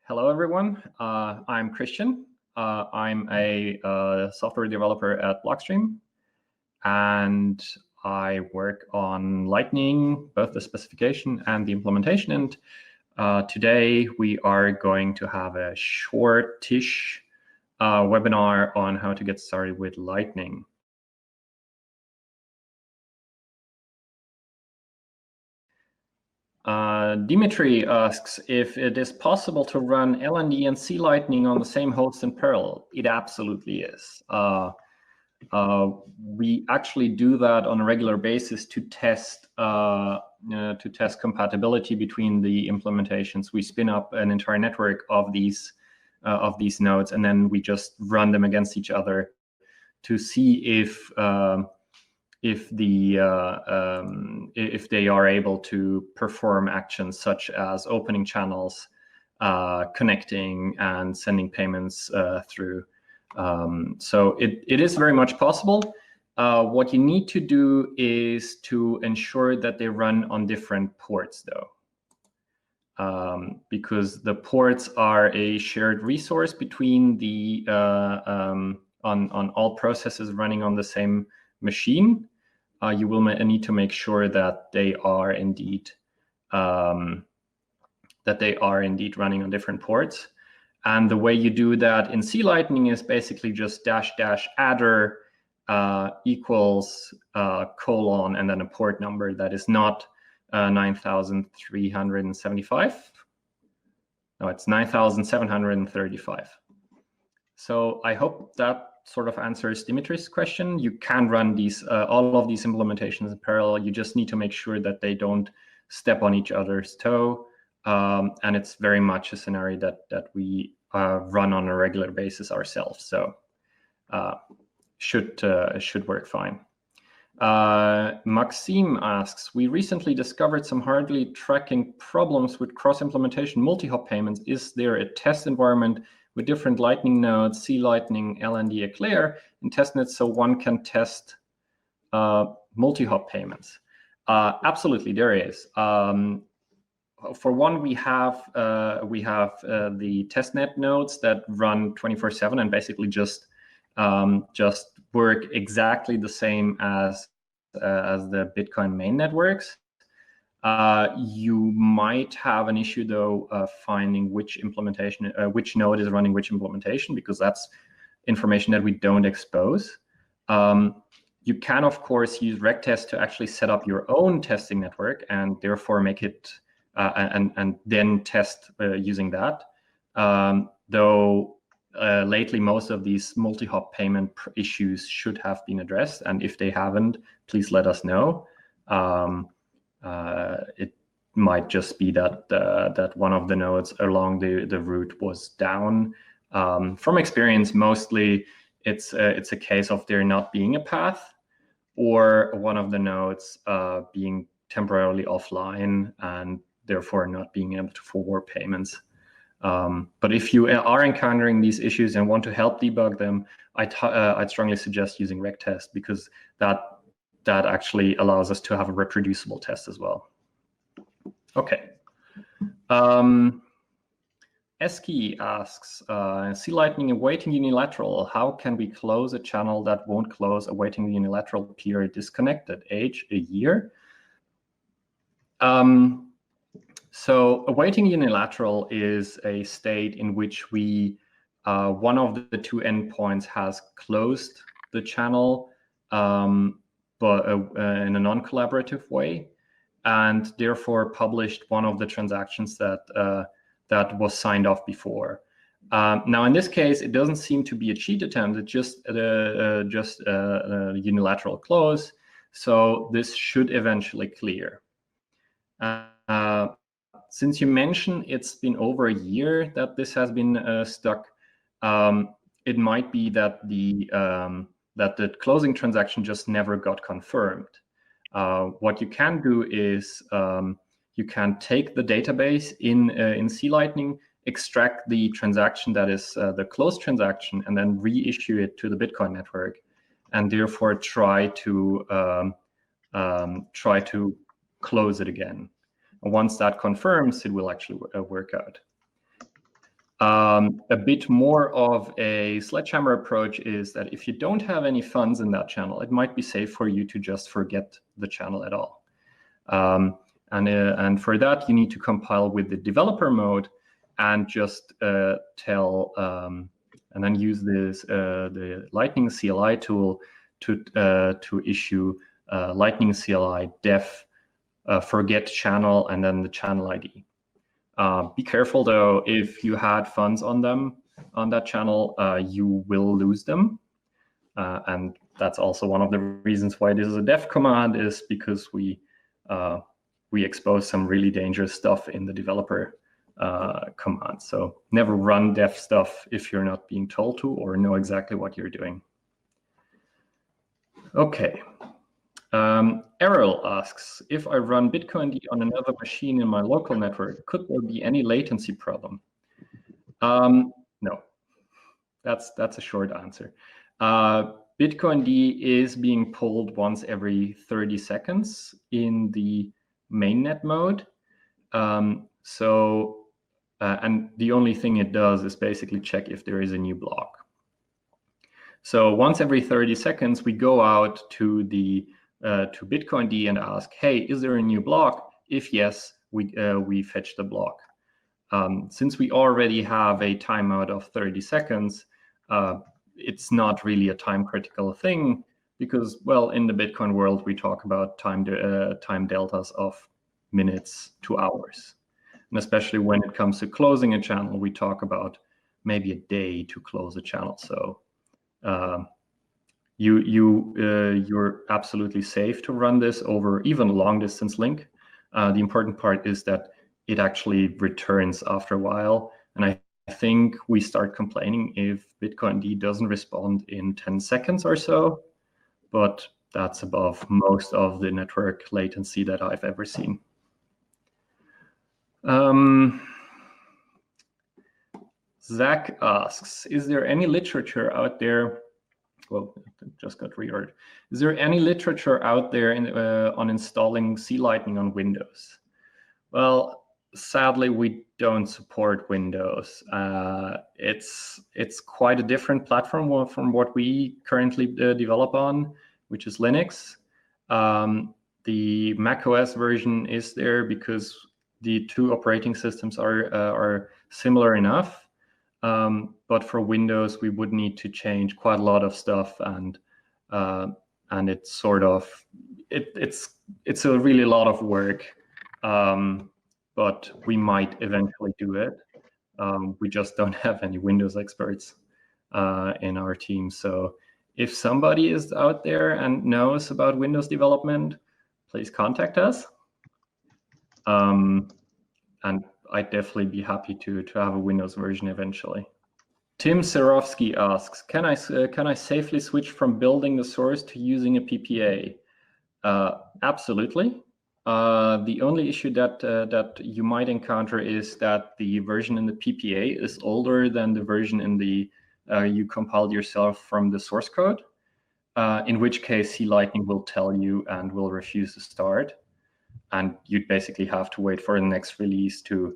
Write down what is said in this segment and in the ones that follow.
Hello, everyone. I'm Christian. I'm a software developer at Blockstream, and I work on Lightning, both the specification and the implementation. And today we are going to have a shortish webinar on how to get started with Lightning. Dimitri asks if it is possible to run LND and C Lightning on the same host in parallel. It absolutely is. We actually do that on a regular basis to test compatibility between the implementations. We spin up an entire network of these nodes, and then we just run them against each other to see if they are able to perform actions such as opening channels, connecting, and sending payments through. So it is very much possible. What you need to do is to ensure that they run on different ports, though, because the ports are a shared resource between the on all processes running on the same machine. You will need to make sure that they are indeed running on different ports. And the way you do that in C Lightning is basically just --adder equals colon and then a port number that is not 9,375. No, it's 9,735. So I hope that sort of answers Dimitri's question. You can run these all of these implementations in parallel. You just need to make sure that they don't step on each other's toe. And it's very much a scenario that we run on a regular basis ourselves. So should work fine. Maxime asks, we recently discovered some hardly tracking problems with cross-implementation multi-hop payments. Is there a test environment with different Lightning nodes, C Lightning, LND, Eclair in testnet so one can test multi-hop payments? Absolutely, there is. For one, we have the testnet nodes that run 24/7 and basically just work exactly the same as the Bitcoin main networks. You might have an issue, though, finding which implementation, which node is running which implementation, because that's information that we don't expose. You can, of course, use regtest to actually set up your own testing network and therefore make it and then test using that. Though lately, most of these multi-hop payment issues should have been addressed, and if they haven't, please let us know. It might just be that one of the nodes along the route was down. From experience, mostly it's a case of there not being a path, or one of the nodes being temporarily offline and therefore not being able to forward payments. But if you are encountering these issues and want to help debug them, I'd strongly suggest using regtest, because that actually allows us to have a reproducible test as well. Okay. Eski asks, C Lightning awaiting unilateral. How can we close a channel that won't close awaiting the unilateral period disconnected? Age, a year? So awaiting unilateral is a state in which we one of the two endpoints has closed the channel, but in a non-collaborative way, and therefore published one of the transactions that was signed off before. Now, in this case, it doesn't seem to be a cheat attempt. It's just a unilateral close. So this should eventually clear. Since you mentioned it's been over a year that this has been stuck, it might be that the closing transaction just never got confirmed. What you can do is you can take the database in C Lightning, extract the transaction that is the closed transaction, and then reissue it to the Bitcoin network, and therefore try to close it again. And once that confirms, it will actually work out. A bit more of a sledgehammer approach is that if you don't have any funds in that channel, it might be safe for you to just forget the channel at all. And for that, you need to compile with the developer mode and just tell, and then use this the Lightning CLI tool to issue Lightning CLI def forget channel and then the channel ID. Be careful though, if you had funds on that channel, you will lose them. And that's also one of the reasons why this is a def command, is because we expose some really dangerous stuff in the developer command. So never run def stuff if you're not being told to or know exactly what you're doing. Okay. Errol asks, if I run Bitcoin on another machine in my local network, could there be any latency problem? No, that's a short answer. Bitcoin D is being pulled once every 30 seconds in the mainnet mode. And the only thing it does is basically check if there is a new block. So once every 30 seconds, we go out to the to Bitcoin D and ask, hey, is there a new block? If yes, we fetch the block. Since we already have a timeout of 30 seconds, it's not really a time critical thing because, well, in the Bitcoin world, we talk about time deltas of minutes to hours. And especially when it comes to closing a channel, we talk about maybe a day to close a channel. So you're absolutely safe to run this over even a long distance link. The important part is that it actually returns after a while. And I think we start complaining if Bitcoin D doesn't respond in 10 seconds or so, but that's above most of the network latency that I've ever seen. Zach asks, is there any literature out there? Well, it just got reordered. Is there any literature out there on installing C-Lightning on Windows? Well, sadly, we don't support Windows. It's quite a different platform from what we currently develop on, which is Linux. The macOS version is there because the two operating systems are similar enough. But for Windows, we would need to change quite a lot of stuff, and it's sort of it's a really lot of work. But we might eventually do it. We just don't have any Windows experts in our team. So if somebody is out there and knows about Windows development, please contact us. And I'd definitely be happy to have a Windows version eventually. Tim Serovsky asks, can I safely switch from building the source to using a PPA? Absolutely. The only issue that you might encounter is that the version in the PPA is older than the version in the you compiled yourself from the source code, in which case C-Lightning will tell you and will refuse to start. And you'd basically have to wait for the next release to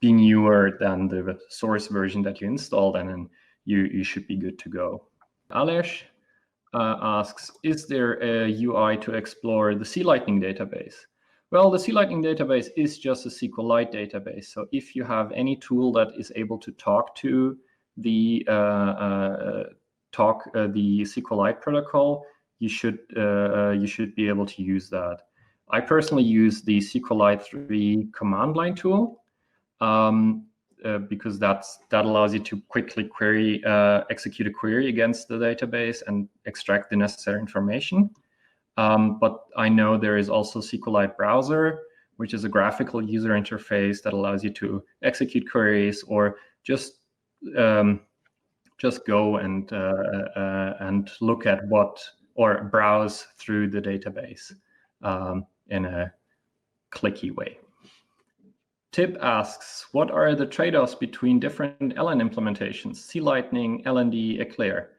be newer than the source version that you installed, and then you should be good to go. Alesh asks, is there a UI to explore the C-Lightning database? Well, the C-Lightning database is just a SQLite database. So if you have any tool that is able to talk to the SQLite protocol, you should be able to use that. I personally use the SQLite 3 command line tool because that allows you to quickly execute a query against the database and extract the necessary information. But I know there is also SQLite Browser, which is a graphical user interface that allows you to execute queries or just go and look at or browse through the database in a clicky way. Tip asks, what are the trade-offs between different LN implementations, C-Lightning, LND, Eclair?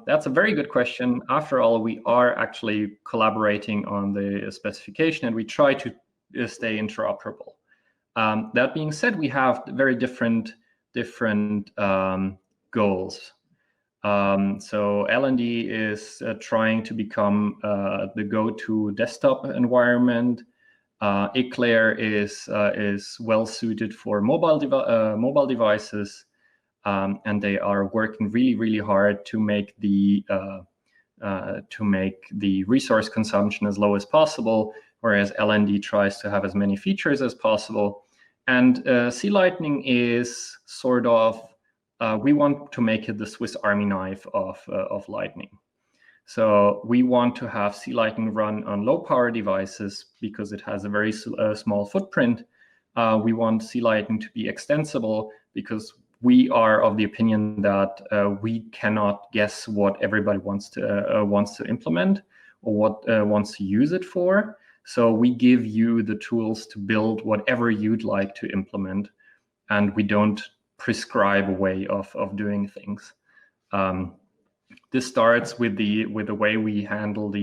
That's a very good question. After all, we are actually collaborating on the specification and we try to stay interoperable. That being said, we have very different goals. So LND is trying to become the go-to desktop environment. Eclair is well suited for mobile devices, and they are working really hard to make the resource consumption as low as possible, whereas LND tries to have as many features as possible. And C Lightning is sort of, we want to make it the Swiss Army knife of Lightning. So we want to have C Lightning run on low power devices because it has a very small footprint. We want C Lightning to be extensible because we are of the opinion that we cannot guess what everybody wants to implement or what wants to use it for. So we give you the tools to build whatever you'd like to implement, and we don't prescribe a way of doing things. This starts with the way we handle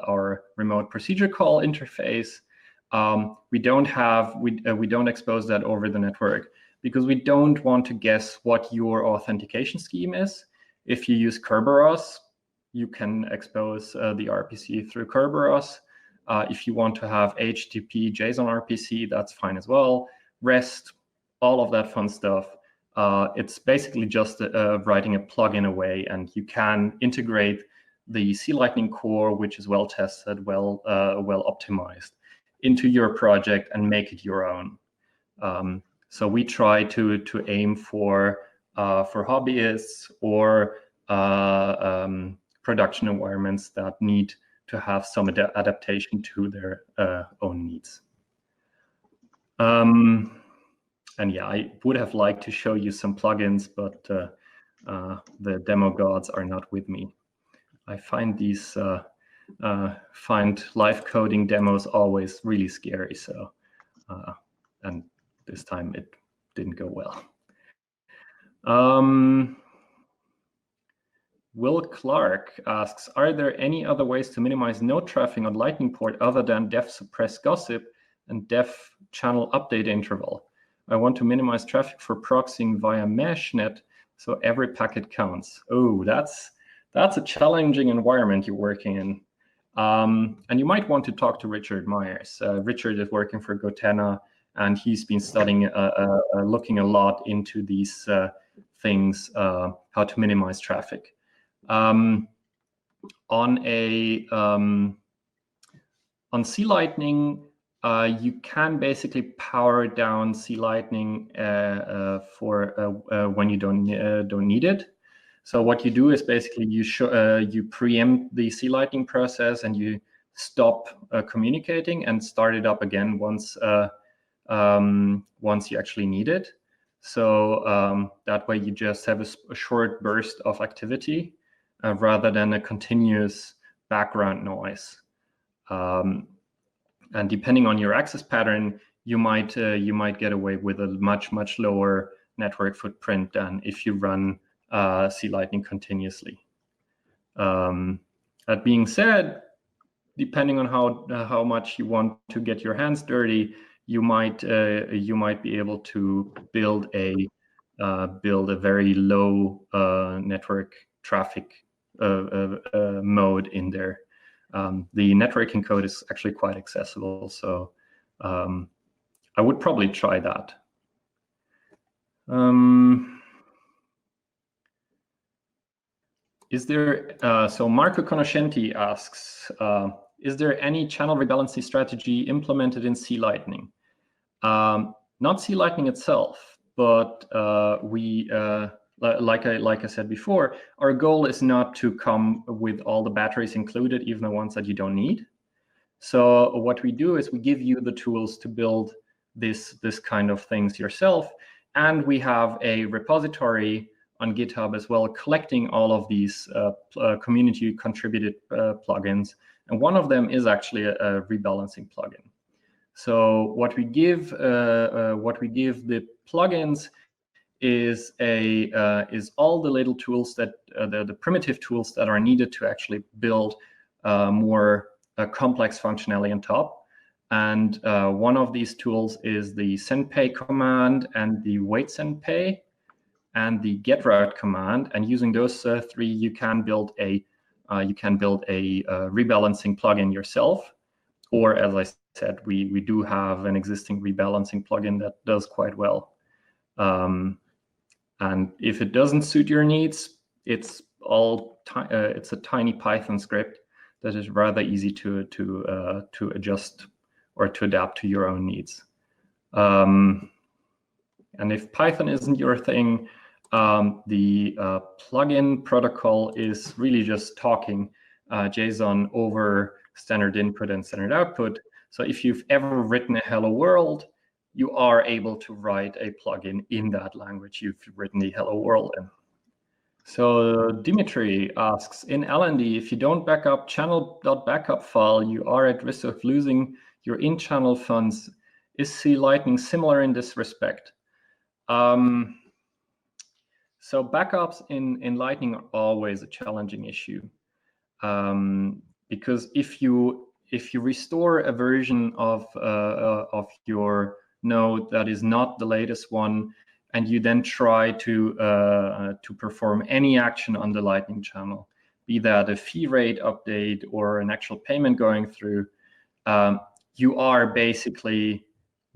our remote procedure call interface. We don't expose that over the network because we don't want to guess what your authentication scheme is. If you use Kerberos, you can expose the RPC through Kerberos. If you want to have HTTP JSON RPC, that's fine as well. REST, all of that fun stuff. It's basically just writing a plugin away, and you can integrate the C Lightning core, which is well tested, well optimized, into your project and make it your own. So we try to aim for hobbyists or production environments that need to have some adaptation to their own needs. And yeah, I would have liked to show you some plugins, but the demo gods are not with me. I find these live coding demos always really scary. So, and this time it didn't go well. Will Clark asks, are there any other ways to minimize node traffic on Lightning port other than def suppress gossip and def channel update interval? I want to minimize traffic for proxying via meshnet, so every packet counts. Oh, that's a challenging environment you're working in. And you might want to talk to Richard Myers. Richard is working for Gotenna, and he's been studying, looking a lot into these things, how to minimize traffic. On C Lightning, you can basically power down C Lightning for when you don't need it. So what you do is basically you preempt the C Lightning process and you stop communicating and start it up again once you actually need it. So that way you just have a short burst of activity rather than a continuous background noise. And depending on your access pattern, you might get away with a much lower network footprint than if you run C Lightning continuously. That being said, depending on how much you want to get your hands dirty, you might be able to build a very low network traffic mode in there. The networking code is actually quite accessible, so I would probably try that. Is there, so Marco Conoscenti asks, is there any channel rebalancing strategy implemented in C Lightning? Not C Lightning itself, but like I said before, our goal is not to come with all the batteries included, even the ones that you don't need. So what we do is we give you the tools to build this kind of things yourself, and we have a repository on GitHub as well, collecting all of these community contributed plugins, and one of them is actually a rebalancing plugin. So what we give the plugins is all the little tools that the primitive tools that are needed to actually build more complex functionality on top. And one of these tools is the sendPay command and the wait sendPay and the getroute command. And using those three, you can build a rebalancing plugin yourself. Or as I said, we do have an existing rebalancing plugin that does quite well. And if it doesn't suit your needs, it's a tiny Python script that is rather easy to adjust or to adapt to your own needs. And if Python isn't your thing, the plugin protocol is really just talking JSON over standard input and standard output. So if you've ever written a hello world, you are able to write a plugin in that language you've written the hello world in. So Dimitri asks, in LND, if you don't back up channel.backup file, you are at risk of losing your in-channel funds. Is C Lightning similar in this respect? So backups in Lightning are always a challenging issue, because if you restore a version of your node that is not the latest one, and you then try to perform any action on the Lightning channel, be that a fee rate update or an actual payment going through, you are basically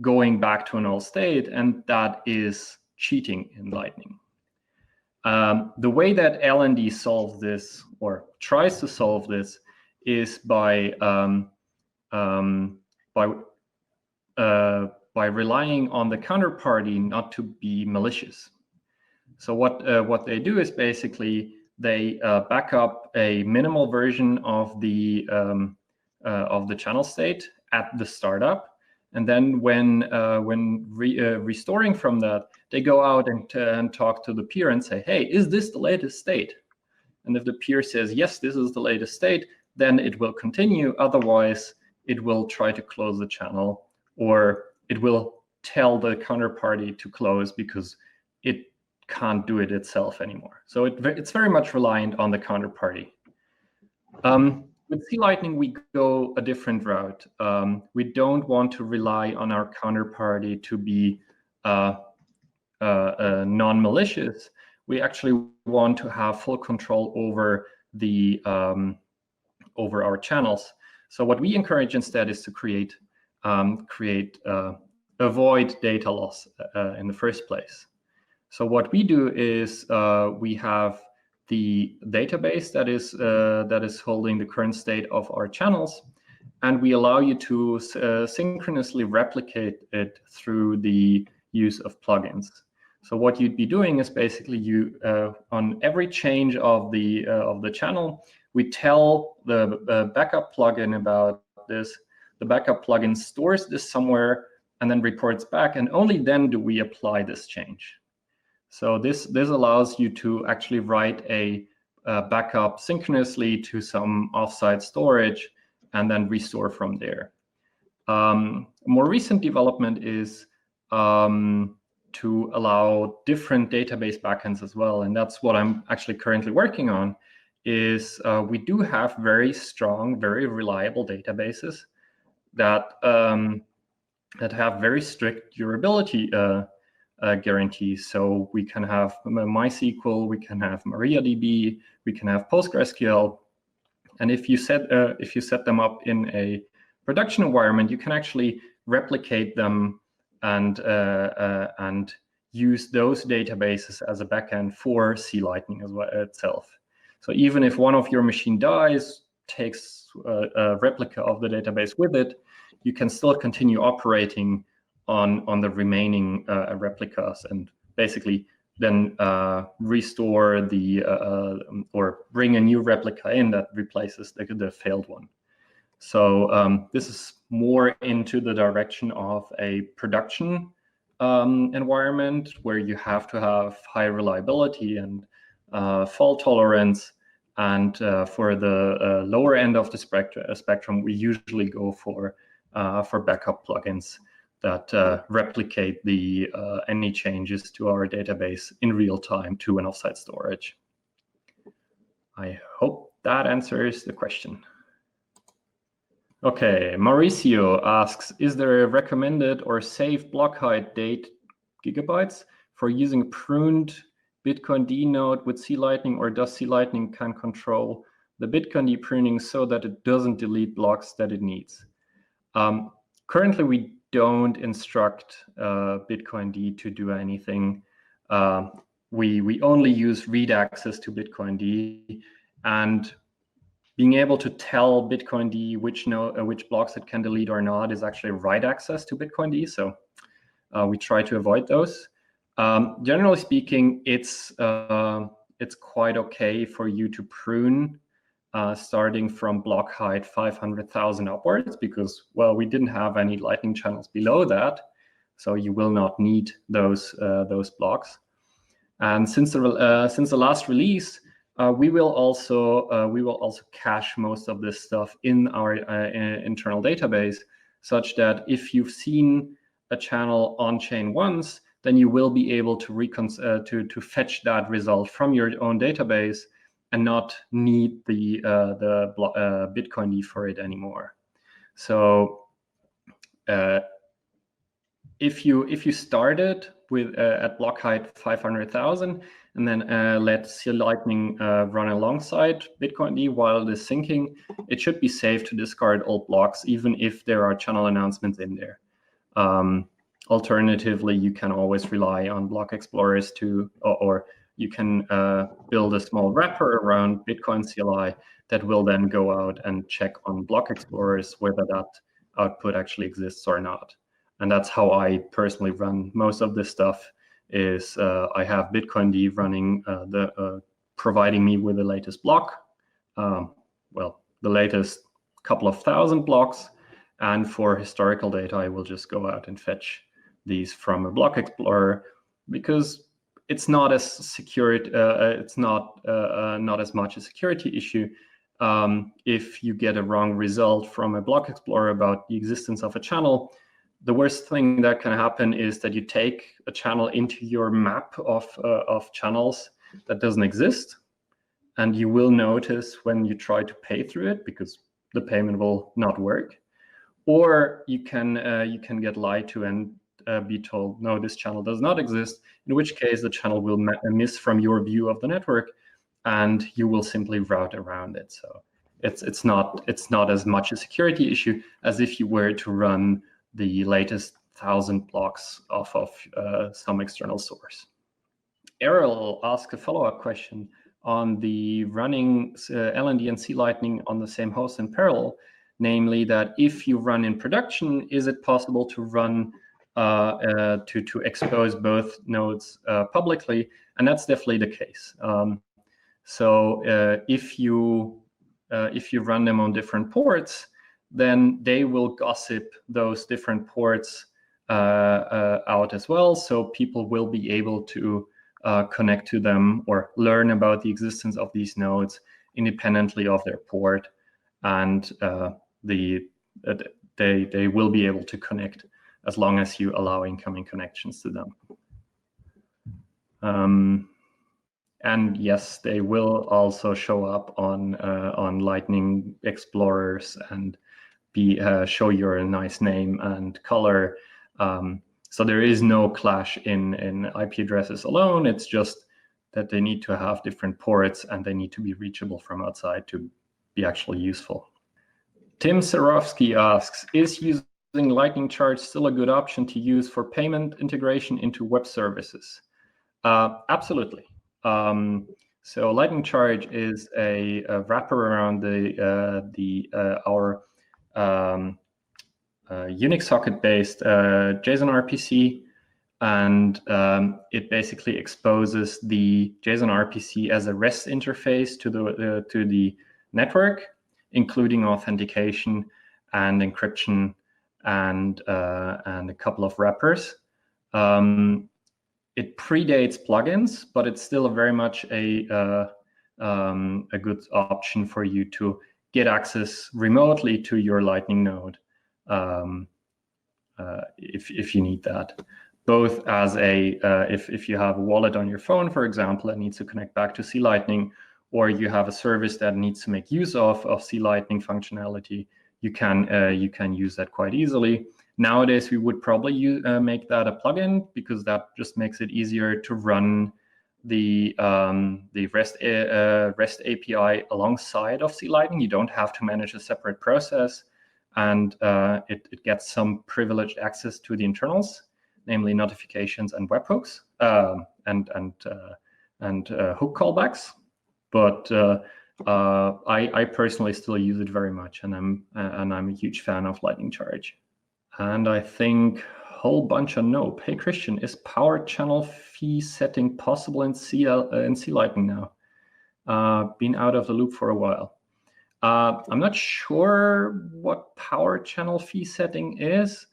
going back to an old state, and that is cheating in Lightning. The way that LND solves this, or tries to solve this, is by relying on the counterparty not to be malicious. So what they do is basically they back up a minimal version of the channel state at the startup, and then when restoring from that, they go out and talk to the peer and say, hey, is this the latest state? And if the peer says, yes, this is the latest state, then it will continue. Otherwise, it will try to close the channel, or it will tell the counterparty to close because it can't do it itself anymore. So it's very much reliant on the counterparty. With C Lightning, we go a different route. We don't want to rely on our counterparty to be non-malicious. We actually want to have full control over over our channels. So what we encourage instead is to avoid data loss in the first place. So what we do is we have the database that is holding the current state of our channels, and we allow you to synchronously replicate it through the use of plugins. So what you'd be doing is basically you on every change of the channel, we tell the backup plugin about this. The backup plugin stores this somewhere and then reports back, and only then do we apply this change. So this allows you to actually write a backup synchronously to some offsite storage and then restore from there. More recent development is to allow different database backends as well, and that's what I'm actually currently working on. Is we do have very strong, very reliable databases that have very strict durability guarantees. So we can have MySQL, we can have MariaDB, we can have PostgreSQL, and if you set them up in a production environment, you can actually replicate them and use those databases as a backend for C Lightning as well itself. So even if one of your machine dies, takes a replica of the database with it, you can still continue operating on the remaining replicas, and basically then restore or bring a new replica in that replaces the failed one. So this is more into the direction of a production environment where you have to have high reliability and fault tolerance. And for the lower end of the spectrum, we usually go for backup plugins that replicate any changes to our database in real time to an offsite storage. I hope that answers the question. Okay, Mauricio asks, is there a recommended or safe block height date gigabytes for using pruned Bitcoin D node with C Lightning, or does C Lightning can control the Bitcoin D pruning so that it doesn't delete blocks that it needs? Currently, we don't instruct Bitcoin D to do anything. We only use read access to Bitcoin D, and being able to tell Bitcoin D which blocks it can delete or not is actually write access to Bitcoin D. So we try to avoid those. Generally speaking, it's quite okay for you to prune starting from block height 500,000 upwards, because, well, we didn't have any Lightning channels below that, so you will not need those blocks. And since the last release, we will also cache most of this stuff in our internal database, such that if you've seen a channel on chain once, then you will be able to fetch that result from your own database and not need the Bitcoin D for it anymore. So if you started with at block height 500,000 and then let C Lightning run alongside Bitcoin D while it is syncing, it should be safe to discard old blocks, even if there are channel announcements in there. Alternatively, you can always rely on block explorers or you can build a small wrapper around Bitcoin CLI that will then go out and check on block explorers whether that output actually exists or not. And that's how I personally run most of this stuff. Is I have Bitcoin D running providing me with the latest block, well, the latest couple of thousand blocks, and for historical data, I will just go out and fetch these from a block explorer, because it's not as secure. It's not as much a security issue. If you get a wrong result from a block explorer about the existence of a channel, the worst thing that can happen is that you take a channel into your map of channels that doesn't exist, and you will notice when you try to pay through it, because the payment will not work. Or you can get lied to and be told, no, this channel does not exist, in which case the channel will miss from your view of the network, and you will simply route around it. So it's not as much a security issue as if you were to run the latest 1,000 blocks off of some external source. Errol asked a follow-up question on the running LND and C Lightning on the same host in parallel, namely that if you run in production, is it possible to run to expose both nodes publicly? And that's definitely the case. So if you run them on different ports, then they will gossip those different ports out as well. So people will be able to connect to them or learn about the existence of these nodes independently of their port, and they will be able to connect as long as you allow incoming connections to them. And yes, they will also show up on Lightning explorers and show your nice name and color. So there is no clash in IP addresses alone. It's just that they need to have different ports and they need to be reachable from outside to be actually useful. Tim Serofsky asks, is using Lightning Charge still a good option to use for payment integration into web services? Absolutely. So Lightning Charge is a wrapper around our Unix socket-based JSON RPC, and it basically exposes the JSON RPC as a REST interface to the network, including authentication and encryption and a couple of wrappers. It predates plugins, but it's still very much a good option for you to get access remotely to your Lightning node if you need that. Both as if you have a wallet on your phone, for example, that needs to connect back to C Lightning, or you have a service that needs to make use of C Lightning functionality, you can use that quite easily. Nowadays, we would probably make that a plugin, because that just makes it easier to run the REST API alongside of C-Lightning. You don't have to manage a separate process, and it gets some privileged access to the internals, namely notifications and webhooks and hook callbacks. But I personally still use it very much, and I'm a huge fan of Lightning Charge. And I think a whole bunch of nope. Hey Christian, is power channel fee setting possible in C-Lightning now? Been out of the loop for a while. I'm not sure what power channel fee setting is,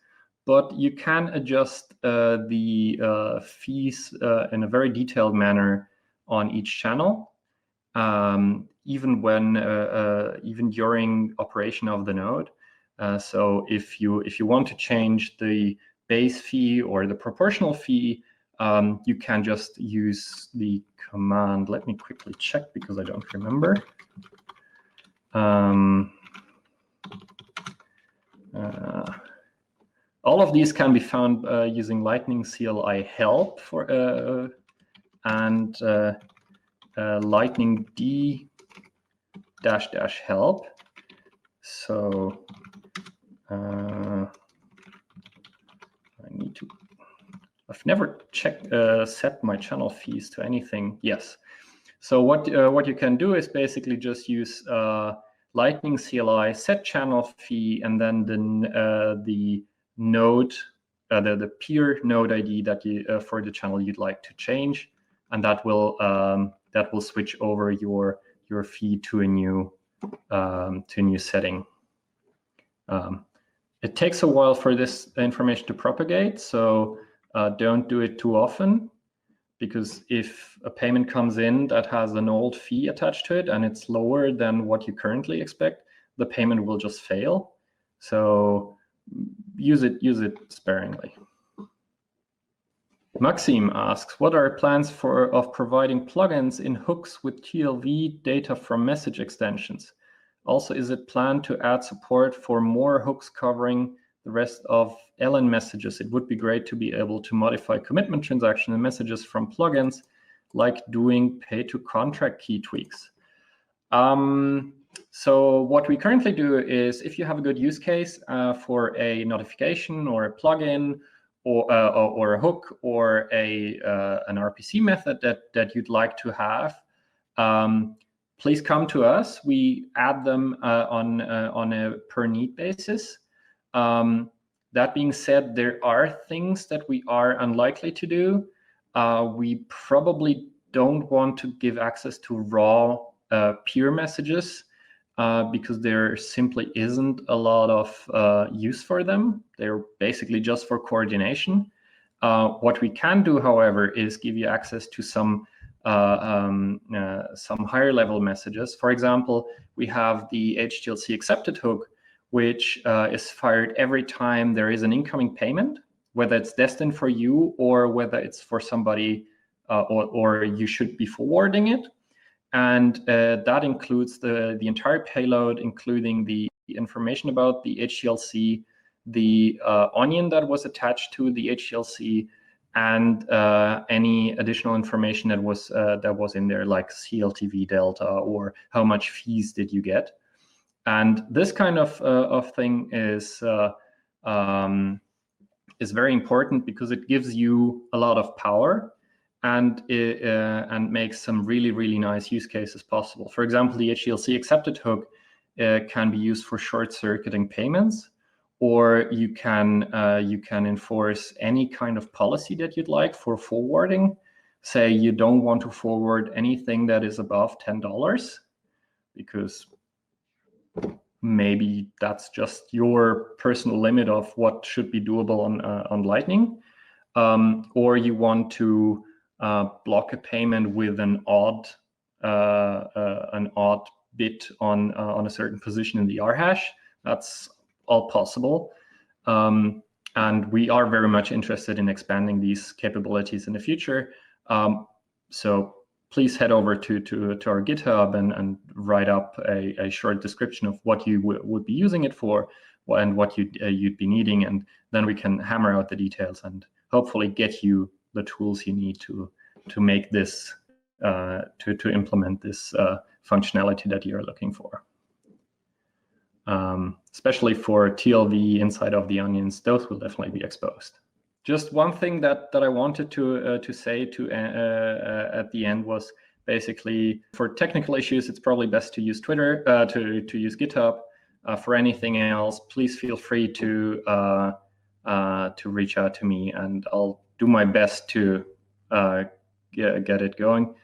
but you can adjust the fees in a very detailed manner on each channel, even during operation of the node. So if you want to change the base fee or the proportional fee, you can just use the command. Let me quickly check because I don't remember. All of these can be found using Lightning CLI help and Lightning D -- help. So I've never set my channel fees to anything. Yes. So what you can do is basically just use Lightning CLI set channel fee, and then the node, the peer node ID that you for the channel you'd like to change, and that will switch over your fee to a new setting. It takes a while for this information to propagate, so don't do it too often, because if a payment comes in that has an old fee attached to it and it's lower than what you currently expect, the payment will just fail. So use it sparingly. Maxime asks, what are plans of providing plugins in hooks with TLV data from message extensions? Also, is it planned to add support for more hooks covering the rest of LN messages? It would be great to be able to modify commitment transaction and messages from plugins, like doing pay-to-contract key tweaks. So what we currently do is, if you have a good use case for a notification or a plugin or a hook or an RPC method that you'd like to have, please come to us. We add them on a per need basis. That being said, there are things that we are unlikely to do. We probably don't want to give access to raw peer messages because there simply isn't a lot of use for them. They're basically just for coordination. What we can do, however, is give you access to some higher level messages. For example, we have the HTLC accepted hook, which is fired every time there is an incoming payment, whether it's destined for you or whether it's for somebody or you should be forwarding it. And that includes the entire payload, including the information about the HTLC, the onion that was attached to the HTLC, and any additional information that was in there, like CLTV delta or how much fees did you get. And this kind of thing is very important because it gives you a lot of power and makes some really nice use cases possible. For example, the HTLC accepted hook can be used for short-circuiting payments, or you can enforce any kind of policy that you'd like for forwarding. Say you don't want to forward anything that is above $10 because maybe that's just your personal limit of what should be doable on Lightning, or you want to block a payment with an odd bit on a certain position in the R hash. That's all possible, and we are very much interested in expanding these capabilities in the future. So please head over to our GitHub and write up a short description of what you would be using it for and what you'd be needing, and then we can hammer out the details and hopefully get you the tools you need to make this to implement this functionality that you're looking for. Especially for TLV inside of the onions, those will definitely be exposed. Just one thing that I wanted to say at the end was basically, for technical issues, it's probably best to use Twitter, to use GitHub. For anything else, please feel free to reach out to me, and I'll do my best to get it going.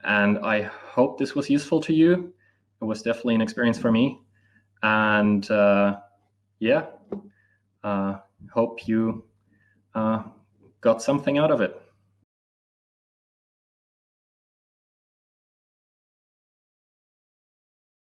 And I hope this was useful to you. It was definitely an experience for me. And yeah, hope you got something out of it.